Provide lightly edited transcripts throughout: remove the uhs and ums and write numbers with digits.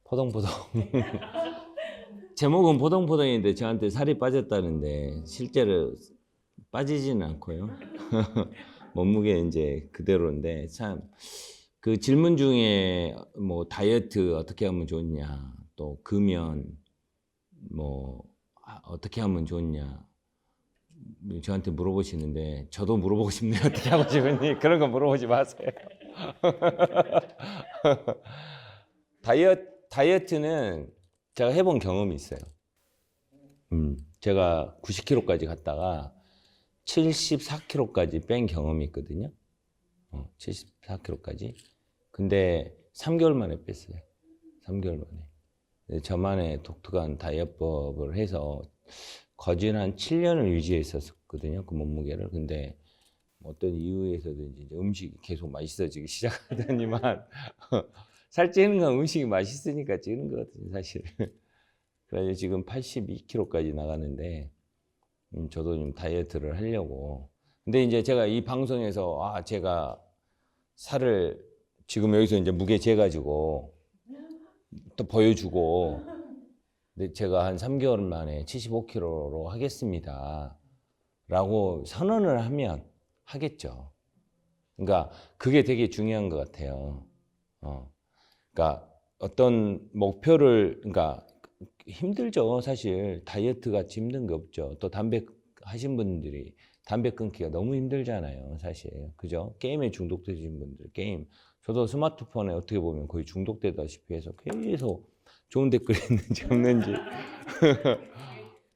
포동포동. 제목은 포동포동인데 저한테 살이 빠졌다는데 실제로 빠지지는 않고요. 몸무게 이제 그대로인데 참 그 질문 중에 뭐 다이어트 어떻게 하면 좋냐, 또 금연 뭐 어떻게 하면 좋냐 저한테 물어보시는데 저도 물어보고 싶네요. 어떻게 하고 싶으니 그런 거 물어보지 마세요. 다이어트는 제가 해본 경험이 있어요. 제가 90kg까지 갔다가 74kg까지 뺀 경험이 있거든요. 74kg까지. 근데 3개월 만에 뺐어요. 3개월 만에. 저만의 독특한 다이어트법을 해서 거진 한 7년을 유지했었거든요. 그 몸무게를. 근데 어떤 이유에서든지 음식이 계속 맛있어지기 시작하더니만 살찌는 건 음식이 맛있으니까 찌는 거거든요, 사실. 그래서 지금 82kg까지 나가는데 저도 좀 다이어트를 하려고. 근데 이제 제가 이 방송에서 제가 살을 지금 여기서 이제 무게 재가지고 또 보여주고, 근데 제가 한 3개월 만에 75kg로 하겠습니다 라고 선언을 하면 하겠죠. 그러니까 그게 되게 중요한 것 같아요. 그러니까 어떤 목표를, 그러니까 힘들죠. 사실 다이어트 같이 힘든 게 없죠. 또 담배 하신 분들이 담배 끊기가 너무 힘들잖아요. 사실. 그죠? 게임에 중독되신 분들, 게임. 저도 스마트폰에 어떻게 보면 거의 중독되다시피 해서 계속 좋은 댓글 있는지 없는지.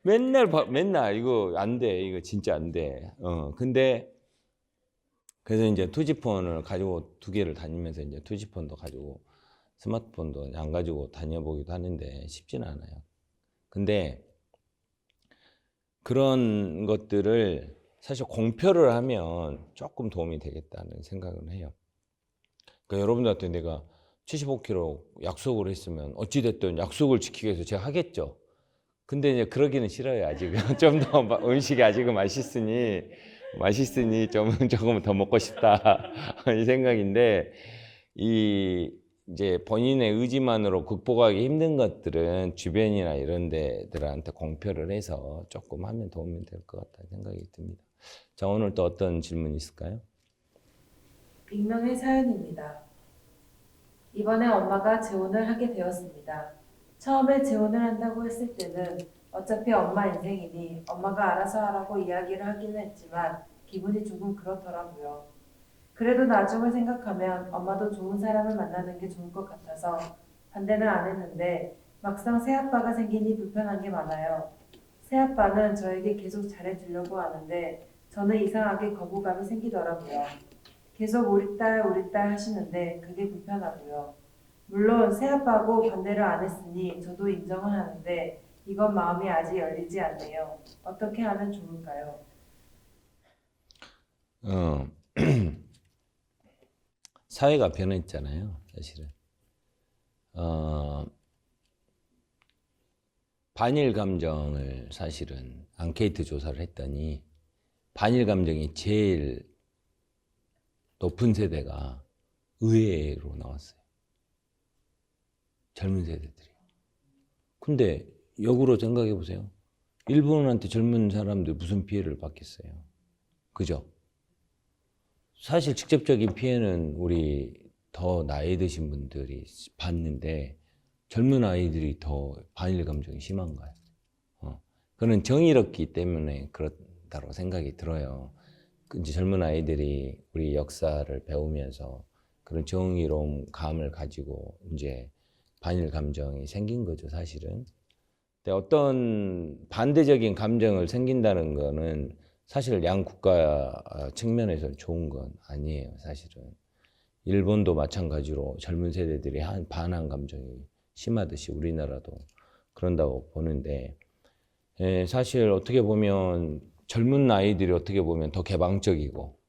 맨날 이거 안 돼. 이거 진짜 안 돼. 근데 그래서 이제 투지폰을 가지고 2개를 다니면서 이제 투지폰도 가지고 스마트폰도 안 가지고 다녀보기도 하는데 쉽지는 않아요. 근데 그런 것들을 사실 공표를 하면 조금 도움이 되겠다는 생각은 해요. 그러니까 여러분들한테 내가 75kg 약속을 했으면 어찌됐든 약속을 지키기 위해서 제가 하겠죠. 근데 이제 그러기는 싫어요, 아직은. 좀 더 음식이 아직은 맛있으니 조금 더 먹고 싶다. 이 생각인데, 이제 본인의 의지만으로 극복하기 힘든 것들은 주변이나 이런 데들한테 공표를 해서 조금 하면 도움이 될 것 같다는 생각이 듭니다. 자, 오늘 또 어떤 질문이 있을까요? 익명의 사연입니다. 이번에 엄마가 재혼을 하게 되었습니다. 처음에 재혼을 한다고 했을 때는 어차피 엄마 인생이니 엄마가 알아서 하라고 이야기를 하기는 했지만 기분이 조금 그렇더라고요. 그래도 나중을 생각하면 엄마도 좋은 사람을 만나는 게 좋을 것 같아서 반대는 안 했는데 막상 새아빠가 생기니 불편한 게 많아요. 새아빠는 저에게 계속 잘해주려고 하는데 저는 이상하게 거부감이 생기더라고요. 계속 우리 딸 하시는데 그게 불편하고요. 물론 새아빠하고 반대를 안 했으니 저도 인정은 하는데 이건 마음이 아직 열리지 않네요. 어떻게 하면 좋을까요? 어, 사회가 변했잖아요, 사실은. 반일 감정을 사실은 앙케이트 조사를 했더니 반일 감정이 제일 높은 세대가 의외로 나왔어요. 젊은 세대들이. 근데 역으로 생각해 보세요. 일본한테 젊은 사람들 무슨 피해를 받겠어요? 그죠? 사실 직접적인 피해는 우리 더 나이 드신 분들이 받는데 젊은 아이들이 더 반일 감정이 심한 거예요. 그는 정의롭기 때문에 그렇다고 생각이 들어요. 이제 젊은 아이들이 우리 역사를 배우면서 그런 정의로운 감을 가지고 이제 반일 감정이 생긴 거죠, 사실은. 근데 어떤 반대적인 감정을 생긴다는 거는 사실 양 국가 측면에서 좋은 건 아니에요, 사실은. 일본도 마찬가지로 젊은 세대들이 반한 감정이 심하듯이 우리나라도 그런다고 보는데, 사실 어떻게 보면 젊은 아이들이 어떻게 보면 더 개방적이고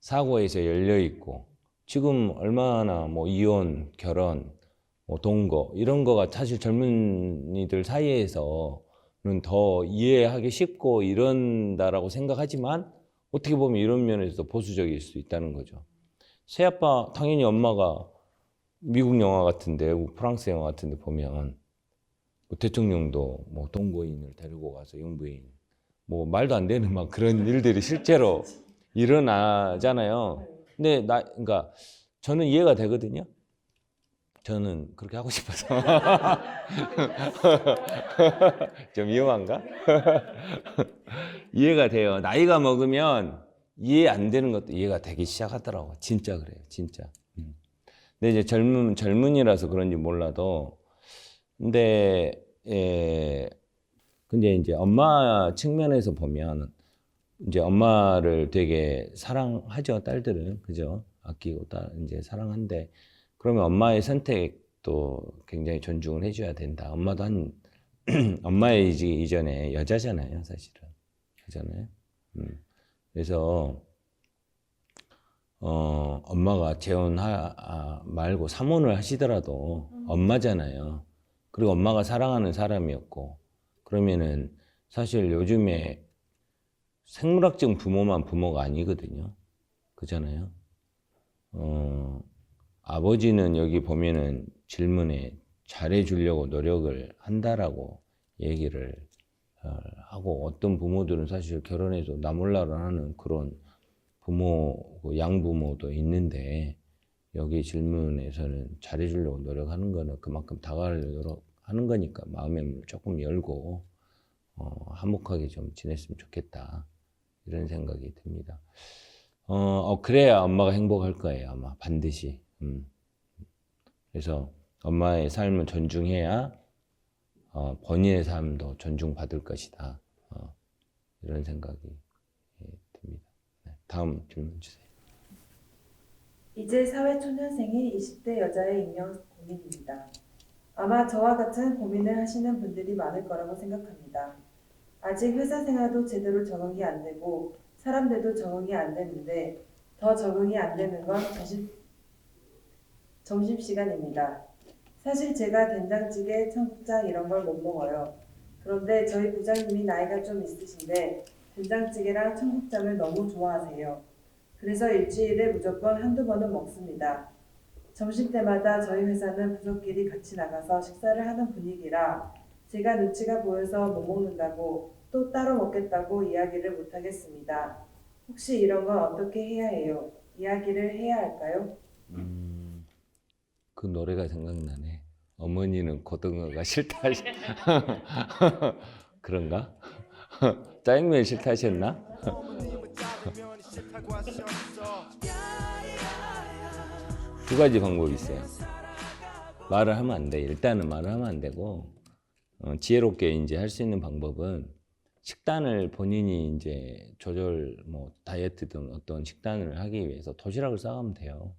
사고에서 열려 있고 지금 얼마나 뭐 이혼, 결혼, 뭐 동거 이런 거가 사실 젊은이들 사이에서는 더 이해하기 쉽고 이런다라고 생각하지만 어떻게 보면 이런 면에서 보수적일 수 있다는 거죠. 새아빠 당연히 엄마가 미국 영화 같은데, 프랑스 영화 같은데 보면 뭐 대통령도 뭐 동거인을 데리고 가서 영부인 뭐 말도 안 되는 막 그런 일들이 실제로 일어나잖아요. 근데 그러니까 저는 이해가 되거든요. 저는 그렇게 하고 싶어서. 좀 위험한가? 이해가 돼요. 나이가 먹으면 이해 안 되는 것도 이해가 되기 시작하더라고. 진짜 그래요. 진짜. 근데 이제 젊은이라서 그런지 몰라도 근데 근데 이제 엄마 측면에서 보면 이제 엄마를 되게 사랑하죠. 딸들은. 그죠? 아끼고 이제 사랑한데 그러면 엄마의 선택도 굉장히 존중을 해줘야 된다. 엄마도 엄마의 이전에 여자잖아요, 사실은. 그잖아요. 그래서 엄마가 재혼 말고 사모를 하시더라도 엄마잖아요. 그리고 엄마가 사랑하는 사람이었고 그러면은 사실 요즘에 생물학적 부모만 부모가 아니거든요. 그잖아요. 아버지는 여기 보면은 질문에 잘해주려고 노력을 한다라고 얘기를 하고 어떤 부모들은 사실 결혼해서 나 몰라라 하는 그런 부모, 양부모도 있는데 여기 질문에서는 잘해주려고 노력하는 거는 그만큼 다가가려고 노력하는 거니까 마음의 문을 조금 열고 화목하게 좀 지냈으면 좋겠다 이런 생각이 듭니다. 그래야 엄마가 행복할 거예요 아마 반드시. 그래서 엄마의 삶을 존중해야 본인의 삶도 존중받을 것이다. 이런 생각이 듭니다. 네, 다음 질문 주세요. 이제 사회초년생인 20대 여자의 익명 고민입니다. 아마 저와 같은 고민을 하시는 분들이 많을 거라고 생각합니다. 아직 회사 생활도 제대로 적응이 안 되고 사람들도 적응이 안 되는데 더 적응이 안 되는 건 점심시간입니다. 사실 제가 된장찌개, 청국장 이런 걸 못 먹어요. 그런데 저희 부장님이 나이가 좀 있으신데 된장찌개랑 청국장을 너무 좋아하세요. 그래서 일주일에 무조건 한두 번은 먹습니다. 점심때마다 저희 회사는 부서끼리 같이 나가서 식사를 하는 분위기라 제가 눈치가 보여서 못 먹는다고 또 따로 먹겠다고 이야기를 못 하겠습니다. 혹시 이런 건 어떻게 해야 해요? 이야기를 해야 할까요? 그 노래가 생각나네. 어머니는 고등어가 싫다. 그런가? 짜장면이 싫다 하셨나? 두 가지 방법이 있어요. 말을 하면 안 돼. 일단은 말을 하면 안 되고, 지혜롭게 이제 할 수 있는 방법은 식단을 본인이 이제 다이어트든 어떤 식단을 하기 위해서 도시락을 싸가면 돼요.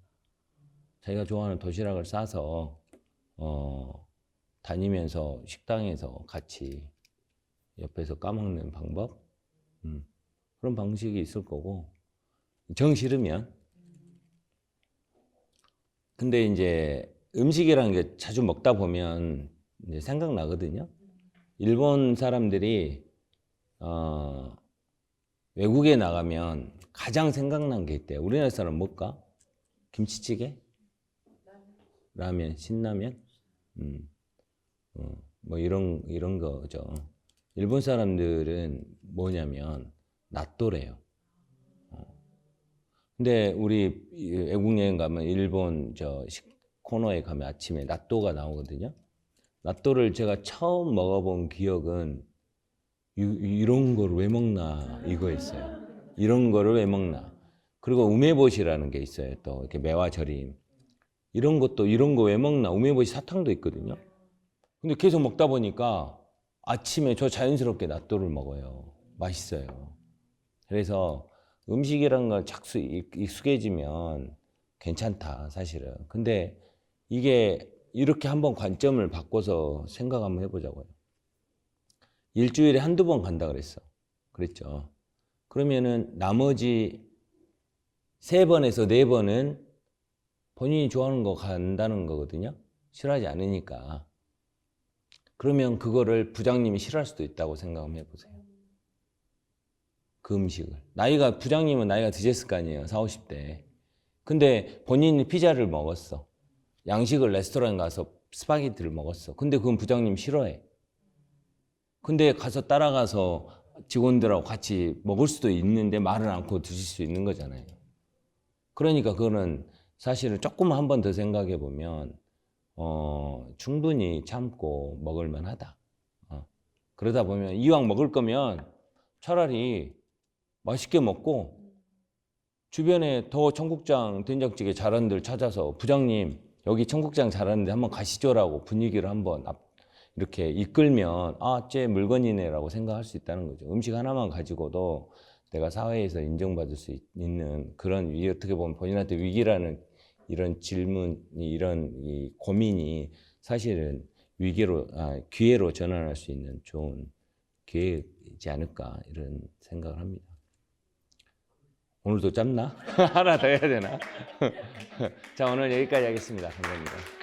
자기가 좋아하는 도시락을 싸서, 다니면서 식당에서 같이 옆에서 까먹는 방법? 그런 방식이 있을 거고, 정 싫으면. 근데 이제 음식이라는 게 자주 먹다 보면 이제 생각나거든요. 일본 사람들이 외국에 나가면 가장 생각난 게 있대요. 우리나라 사람 뭘까? 김치찌개? 라면, 신라면? 뭐 이런 거죠. 일본 사람들은 뭐냐면 나또래요. 근데 우리 외국 여행 가면 일본 코너에 가면 아침에 나또가 나오거든요. 나또를 제가 처음 먹어본 기억은 이런 걸 왜 먹나 이거였어요. 이런 거를 왜 먹나. 그리고 우메보시라는 게 있어요. 또 이렇게 매화절임. 이런 거 왜 먹나. 우메보시 사탕도 있거든요. 근데 계속 먹다 보니까 아침에 저 자연스럽게 나또를 먹어요. 맛있어요. 그래서 음식이란 걸 착수 익숙해지면 괜찮다, 사실은. 근데 이게 이렇게 한번 관점을 바꿔서 생각 한번 해보자고요. 일주일에 한두 번 간다 그랬죠. 그러면은 나머지 3번에서 4번은 본인이 좋아하는 거 간다는 거거든요. 싫어하지 않으니까. 그러면 그거를 부장님이 싫어할 수도 있다고 생각 한번 해보세요. 그 음식을. 부장님은 나이가 드셨을 거 아니에요. 40, 50대. 근데 본인이 피자를 먹었어. 양식을 레스토랑 가서 스파게티를 먹었어. 근데 그건 부장님 싫어해. 근데 가서 따라가서 직원들하고 같이 먹을 수도 있는데 말을 않고 드실 수 있는 거잖아요. 그러니까 그거는 사실은 조금 한 번 더 생각해 보면 충분히 참고 먹을 만하다. 그러다 보면 이왕 먹을 거면 차라리 맛있게 먹고 주변에 더 청국장 된장찌개 잘하는 데를 찾아서 부장님 여기 청국장 잘하는데 한번 가시죠라고 분위기를 한번 이렇게 이끌면 아, 쟤 물건이네라고 생각할 수 있다는 거죠. 음식 하나만 가지고도 내가 사회에서 인정받을 수 있는 그런 어떻게 보면 본인한테 위기라는 이런 질문이 이런 이 고민이 사실은 기회로 전환할 수 있는 좋은 기회이지 않을까 이런 생각을 합니다. 오늘도 짧나? 하나 더 해야 되나? 자, 오늘 여기까지 하겠습니다. 감사합니다.